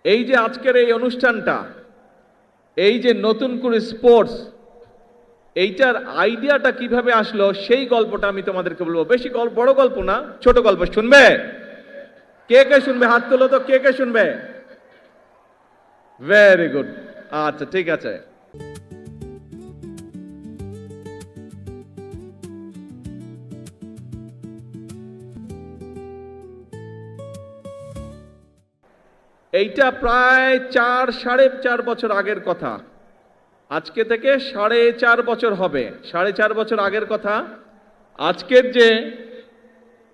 এই যে আজকের এই অনুষ্ঠানটা, এই যে নতুন করে স্পোর্টস, এইটার আইডিয়াটা কিভাবে আসলো সেই গল্পটা আমি তোমাদেরকে বলবো। বেশি বড় গল্প না, ছোট গল্প। শুনবে? কে কে শুনবে? হাত তোলো তো, কে কে শুনবে? Very good. আচ্ছা, ঠিক আছে। এইটা প্রায় 4-4.5 বছর আগের কথা। আজকে থেকে 4.5 বছর হবে। 4.5 বছর আগের কথা। আজকের যে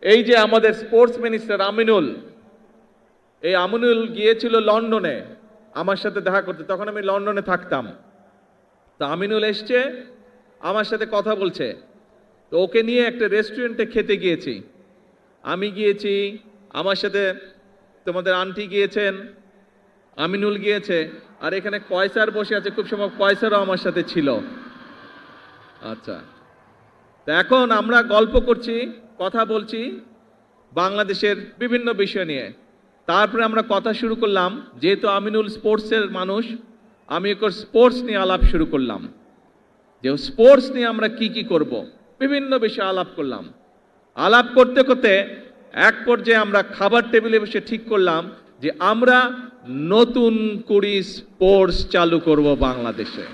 এই যে আমাদের স্পোর্টস মিনিস্টার আমিনুল, এই আমিনুল গিয়েছিল লন্ডনে আমার সাথে দেখা করতে। তখন আমি লন্ডনে থাকতাম। তো আমিনুল এসছে, আমার সাথে কথা বলছে। তো ওকে নিয়ে একটা রেস্টুরেন্টে খেতে গিয়েছি। আমি গিয়েছি, আমার সাথে তোমাদের আন্টি গিয়েছেন, আমিনুল গিয়েছে, আর এখানে কয়সার বসে আছে। খুব সম্ভব কয়সারও আমার সাথে ছিল। আচ্ছা, তো এখন আমরা গল্প করছি, কথা বলছি বাংলাদেশের বিভিন্ন বিষয় নিয়ে। তারপরে আমরা কথা শুরু করলাম, যেহেতু আমিনুল স্পোর্টসের মানুষ, আমি ওর স্পোর্টস নিয়ে আলাপ শুরু করলাম, যে স্পোর্টস নিয়ে আমরা কি কি করব, বিভিন্ন বিষয়ে আলাপ করলাম। আলাপ করতে করতে এক পর্যায়ে আমরা খাবার টেবিলে বসে ঠিক করলাম যে আমরা নতুন করে স্পোর্টস চালু করব বাংলাদেশে।